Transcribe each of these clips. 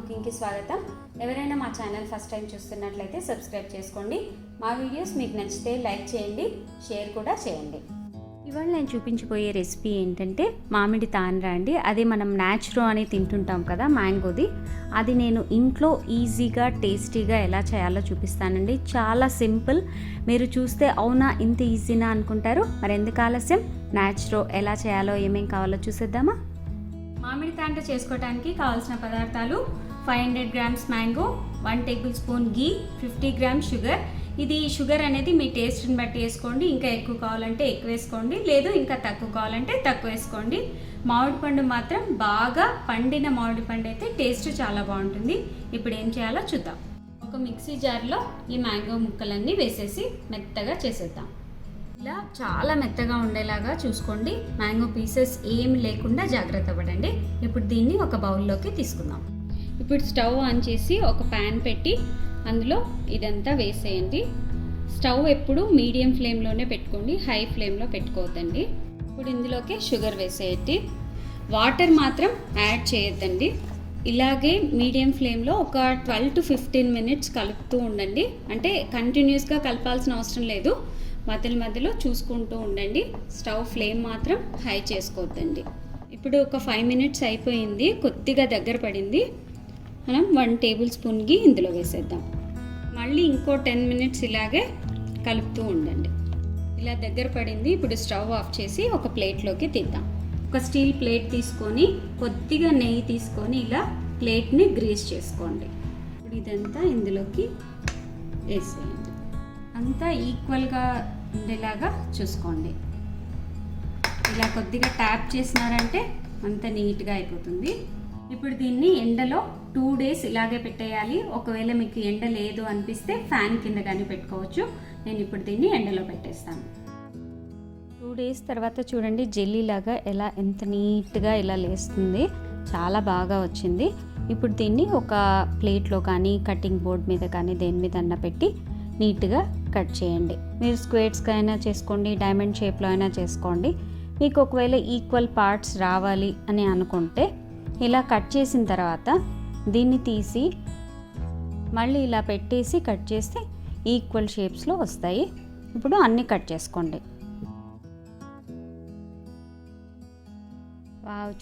కుకింగ్కి స్వాగతం. ఎవరైనా మా ఛానల్ ఫస్ట్ టైం చూస్తున్నట్లయితే సబ్స్క్రైబ్ చేసుకోండి. మా వీడియోస్ మీకు నచ్చితే లైక్ చేయండి, షేర్ కూడా చేయండి. ఇవాళ నేను చూపించబోయే రెసిపీ ఏంటంటే మామిడి తాండ్ర అండి. అది మనం నాచురో అని తింటుంటాం కదా, మ్యాంగోది. అది నేను ఇంట్లో ఈజీగా టేస్టీగా ఎలా చేయాలో చూపిస్తానండి. చాలా సింపుల్. మీరు చూస్తే అవునా ఇంత ఈజీనా అనుకుంటారు. మరి ఎందుకు ఆలస్యం, నాచురో ఎలా చేయాలో ఏమేం కావాలో చూసేద్దామా. మామిడి తాండ్ర చేసుకోవడానికి కావాల్సిన పదార్థాలు: 500 గ్రామ్స్ మ్యాంగో, 1 టేబుల్ స్పూన్ గీ, 50 గ్రామ్స్ షుగర్. ఇది షుగర్ అనేది మీ టేస్ట్ని బట్టి వేసుకోండి. ఇంకా ఎక్కువ కావాలంటే ఎక్కువ వేసుకోండి, లేదు ఇంకా తక్కువ కావాలంటే తక్కువ వేసుకోండి. మామిడి పండు మాత్రం బాగా పండిన మామిడి పండు అయితే టేస్ట్ చాలా బాగుంటుంది. ఇప్పుడు ఏం చేయాలో చూద్దాం. ఒక మిక్సీ జార్లో ఈ మ్యాంగో ముక్కలన్నీ వేసేసి మెత్తగా చేసేద్దాం. ఇలా చాలా మెత్తగా ఉండేలాగా చూసుకోండి. మ్యాంగో పీసెస్ ఏం లేకుండా జాగ్రత్త పడండి. ఇప్పుడు దీన్ని ఒక బౌల్లోకి తీసుకుందాం. ఇప్పుడు స్టవ్ ఆన్ చేసి ఒక ప్యాన్ పెట్టి అందులో ఇదంతా వేసేయండి. స్టవ్ ఎప్పుడు మీడియం ఫ్లేమ్లోనే పెట్టుకోండి, హై ఫ్లేమ్లో పెట్టుకోవద్దండి. ఇప్పుడు ఇందులోకి షుగర్ వేసేయండి. వాటర్ మాత్రం యాడ్ చేయొద్దండి. ఇలాగే మీడియం ఫ్లేమ్లో ఒక 12 to 15 మినిట్స్ కలుపుతూ ఉండండి. అంటే కంటిన్యూస్గా కలపాల్సిన అవసరం లేదు, మధ్యలో చూసుకుంటూ ఉండండి. స్టవ్ ఫ్లేమ్ మాత్రం హై చేసుకోవద్దండి. ఇప్పుడు ఒక 5 మినిట్స్ అయిపోయింది, కొద్దిగా దగ్గర పడింది. మనం 1 టేబుల్ స్పూన్ గీ ఇందులో వేసేద్దాం. మళ్ళీ ఇంకో 10 మినిట్స్ ఇలాగే కలుపుతూ ఉండండి. ఇలా దగ్గర పడింది. ఇప్పుడు స్టవ్ ఆఫ్ చేసి ఒక ప్లేట్లోకి తీద్దాం. ఒక స్టీల్ ప్లేట్ తీసుకొని కొద్దిగా నెయ్యి తీసుకొని ఇలా ప్లేట్ని గ్రీస్ చేసుకోండి. ఇప్పుడు ఇదంతా ఇందులోకి వేసేయండి. అంతా ఈక్వల్గా ఉండేలాగా చూసుకోండి. ఇలా కొద్దిగా ట్యాప్ చేసినారంటే అంత నీట్గా అయిపోతుంది. ఇప్పుడు దీన్ని ఎండలో 2 days ఇలాగే పెట్టేయాలి. ఒకవేళ మీకు ఎండ లేదు అనిపిస్తే ఫ్యాన్ కింద కానీ పెట్టుకోవచ్చు. నేను ఇప్పుడు దీన్ని ఎండలో పెట్టేస్తాను. 2 days తర్వాత చూడండి, జెల్లీ లాగా ఎలా ఎంత నీట్గా ఇలా లేస్తుంది. చాలా బాగా వచ్చింది. ఇప్పుడు దీన్ని ఒక ప్లేట్లో కానీ కటింగ్ బోర్డ్ మీద కానీ దేని మీద అన్న పెట్టి నీట్గా కట్ చేయండి. మీరు స్క్వేర్స్గా అయినా చేసుకోండి, డైమండ్ షేప్లో అయినా చేసుకోండి. మీకు ఒకవేళ ఈక్వల్ పార్ట్స్ రావాలి అని అనుకుంటే ఇలా కట్ చేసిన తర్వాత దీన్ని తీసి మళ్ళీ ఇలా పెట్టేసి కట్ చేస్తే ఈక్వల్ షేప్స్లో వస్తాయి. ఇప్పుడు అన్నీ కట్ చేసుకోండి.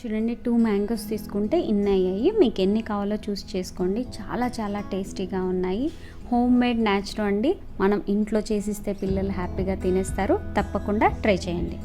చూడండి, 2 మ్యాంగోస్ తీసుకుంటే ఇన్ని అయ్యాయి. మీకు ఎన్ని కావాలో చూస్ చేసుకోండి. చాలా చాలా టేస్టీగా ఉన్నాయి. హోమ్ మేడ్ న్యాచురల్ అండి. మనం ఇంట్లో చేసిస్తే పిల్లలు హ్యాపీగా తినేస్తారు. తప్పకుండా ట్రై చేయండి.